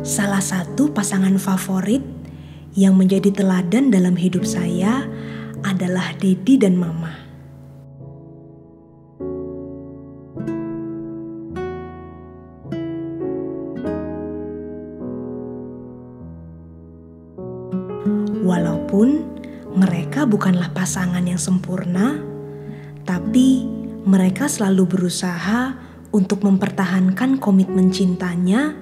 Salah satu pasangan favorit yang menjadi teladan dalam hidup saya adalah Dedi dan Mama. Walaupun mereka bukanlah pasangan yang sempurna, tapi mereka selalu berusaha untuk mempertahankan komitmen cintanya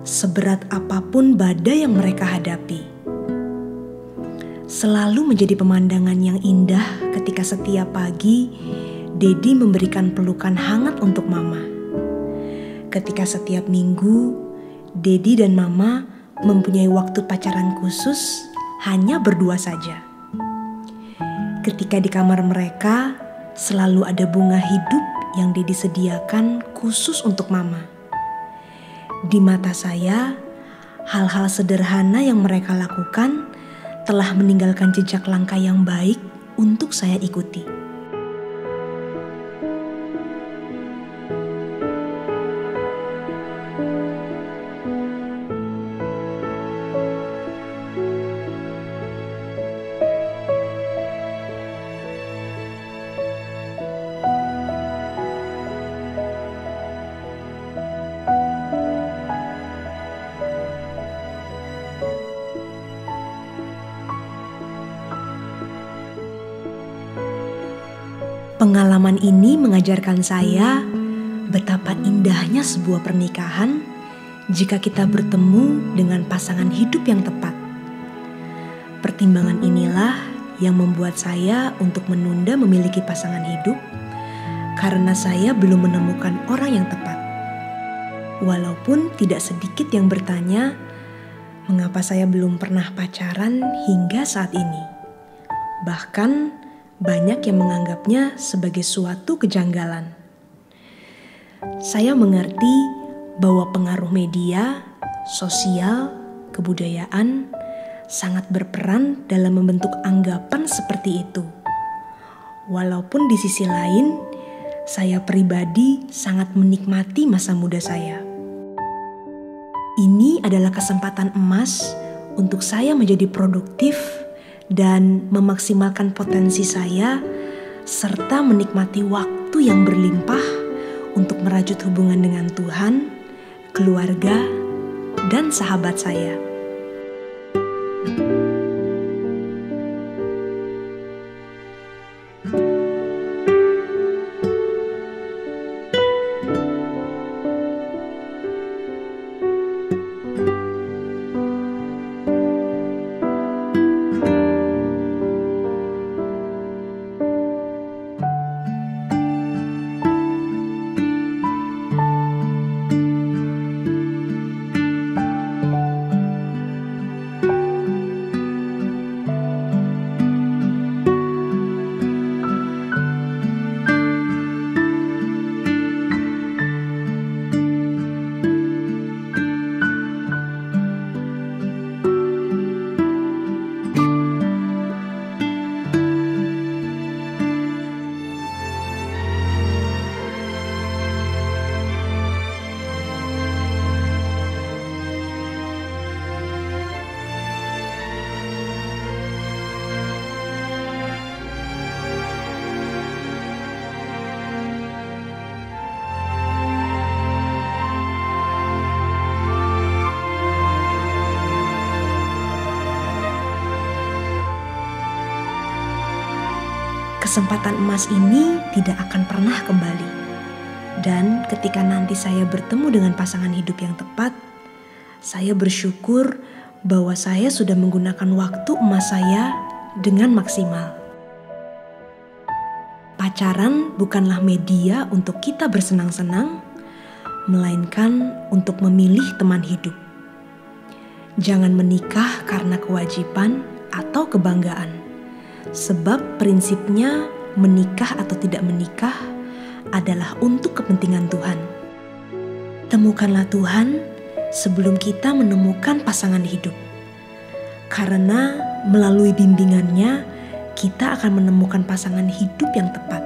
seberat apapun badai yang mereka hadapi. Selalu menjadi pemandangan yang indah ketika setiap pagi Dedi memberikan pelukan hangat untuk Mama. Ketika setiap minggu Dedi dan Mama mempunyai waktu pacaran khusus hanya berdua saja. Ketika di kamar mereka selalu ada bunga hidup yang Dedi sediakan khusus untuk Mama. Di mata saya, hal-hal sederhana yang mereka lakukan telah meninggalkan jejak langkah yang baik untuk saya ikuti. Pengalaman ini mengajarkan saya betapa indahnya sebuah pernikahan jika kita bertemu dengan pasangan hidup yang tepat. Pertimbangan inilah yang membuat saya untuk menunda memiliki pasangan hidup karena saya belum menemukan orang yang tepat. Walaupun tidak sedikit yang bertanya, mengapa saya belum pernah pacaran hingga saat ini. Bahkan banyak yang menganggapnya sebagai suatu kejanggalan. Saya mengerti bahwa pengaruh media, sosial, kebudayaan sangat berperan dalam membentuk anggapan seperti itu. Walaupun di sisi lain, saya pribadi sangat menikmati masa muda saya. Ini adalah kesempatan emas untuk saya menjadi produktif dan memaksimalkan potensi saya, serta menikmati waktu yang berlimpah untuk merajut hubungan dengan Tuhan, keluarga, dan sahabat saya. Kesempatan emas ini tidak akan pernah kembali. Dan ketika nanti saya bertemu dengan pasangan hidup yang tepat, saya bersyukur bahwa saya sudah menggunakan waktu emas saya dengan maksimal. Pacaran bukanlah media untuk kita bersenang-senang, melainkan untuk memilih teman hidup. Jangan menikah karena kewajiban atau kebanggaan. Sebab prinsipnya menikah atau tidak menikah adalah untuk kepentingan Tuhan. Temukanlah Tuhan sebelum kita menemukan pasangan hidup. Karena melalui bimbingannya kita akan menemukan pasangan hidup yang tepat.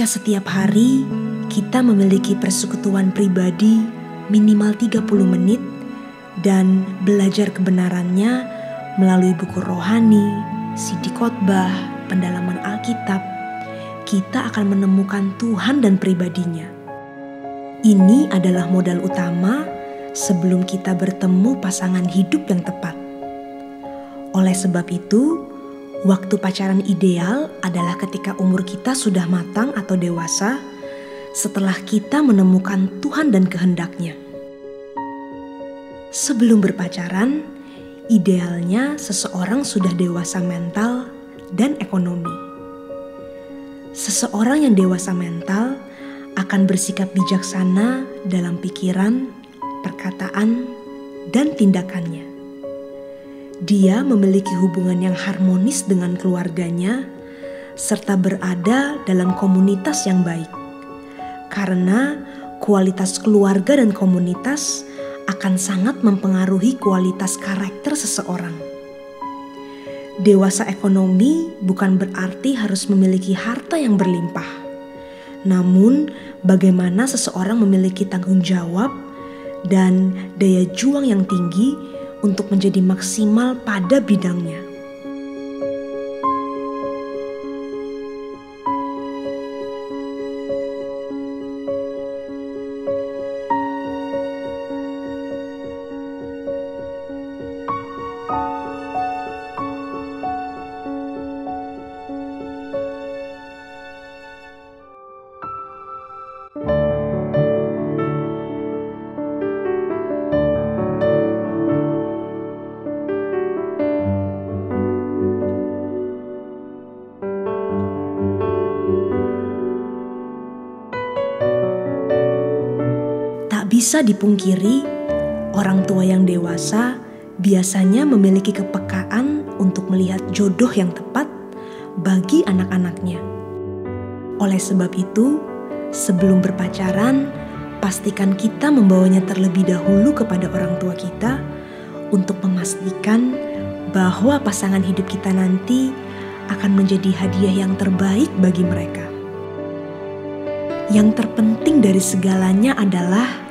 setiap hari kita memiliki persekutuan pribadi minimal 30 menit dan belajar kebenarannya melalui buku rohani, CD khotbah, pendalaman Alkitab, kita akan menemukan Tuhan dan pribadinya. Ini adalah modal utama sebelum kita bertemu pasangan hidup yang tepat. Oleh sebab itu, waktu pacaran ideal adalah ketika umur kita sudah matang atau dewasa, setelah kita menemukan Tuhan dan kehendak-Nya. Sebelum berpacaran, idealnya seseorang sudah dewasa mental dan ekonomi. Seseorang yang dewasa mental akan bersikap bijaksana dalam pikiran, perkataan, dan tindakannya. Dia memiliki hubungan yang harmonis dengan keluarganya, serta berada dalam komunitas yang baik. Karena kualitas keluarga dan komunitas akan sangat mempengaruhi kualitas karakter seseorang. Dewasa ekonomi bukan berarti harus memiliki harta yang berlimpah. Namun, bagaimana seseorang memiliki tanggung jawab dan daya juang yang tinggi untuk menjadi maksimal pada bidangnya. Bisa dipungkiri, orang tua yang dewasa biasanya memiliki kepekaan untuk melihat jodoh yang tepat bagi anak-anaknya. Oleh sebab itu, sebelum berpacaran, pastikan kita membawanya terlebih dahulu kepada orang tua kita untuk memastikan bahwa pasangan hidup kita nanti akan menjadi hadiah yang terbaik bagi mereka. Yang terpenting dari segalanya adalah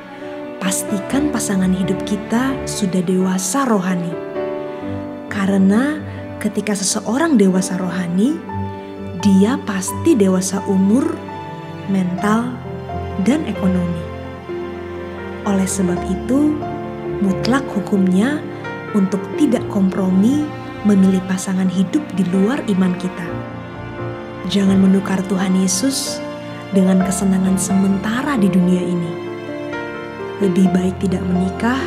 pastikan pasangan hidup kita sudah dewasa rohani. Karena ketika seseorang dewasa rohani, dia pasti dewasa umur, mental, dan ekonomi. Oleh sebab itu, mutlak hukumnya untuk tidak kompromi memilih pasangan hidup di luar iman kita. Jangan menukar Tuhan Yesus dengan kesenangan sementara di dunia ini. Lebih baik tidak menikah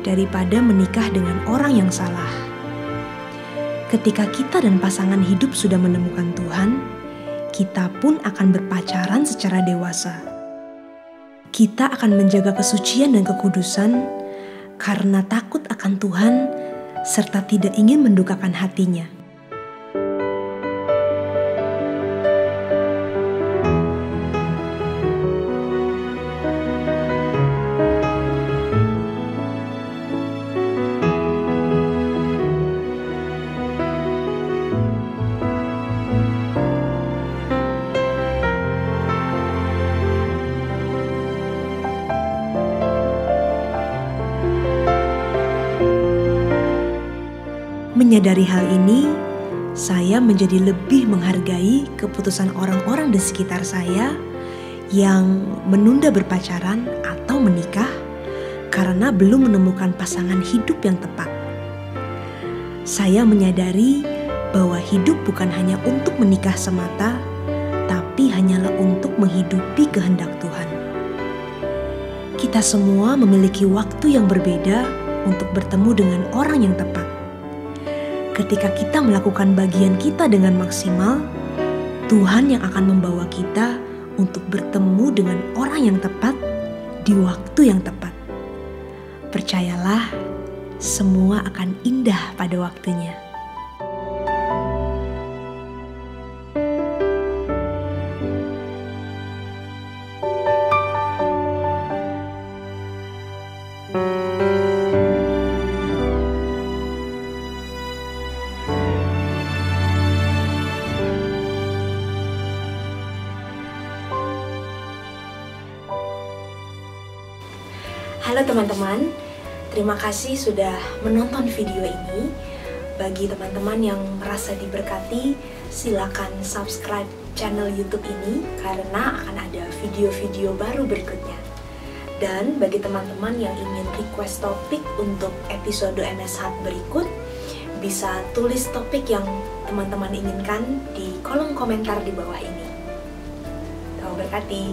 daripada menikah dengan orang yang salah. Ketika kita dan pasangan hidup sudah menemukan Tuhan, kita pun akan berpacaran secara dewasa. Kita akan menjaga kesucian dan kekudusan karena takut akan Tuhan serta tidak ingin mendukakan hatinya. Menyadari hal ini, saya menjadi lebih menghargai keputusan orang-orang di sekitar saya yang menunda berpacaran atau menikah karena belum menemukan pasangan hidup yang tepat. Saya menyadari bahwa hidup bukan hanya untuk menikah semata, tapi hanyalah untuk menghidupi kehendak Tuhan. Kita semua memiliki waktu yang berbeda untuk bertemu dengan orang yang tepat. Ketika kita melakukan bagian kita dengan maksimal, Tuhan yang akan membawa kita untuk bertemu dengan orang yang tepat di waktu yang tepat. Percayalah, semua akan indah pada waktunya. Halo teman-teman, terima kasih sudah menonton video ini. Bagi teman-teman yang merasa diberkati, silakan subscribe channel YouTube ini karena akan ada video-video baru berikutnya. Dan bagi teman-teman yang ingin request topik untuk episode MS Hub berikut, bisa tulis topik yang teman-teman inginkan di kolom komentar di bawah ini. Tuhan berkati.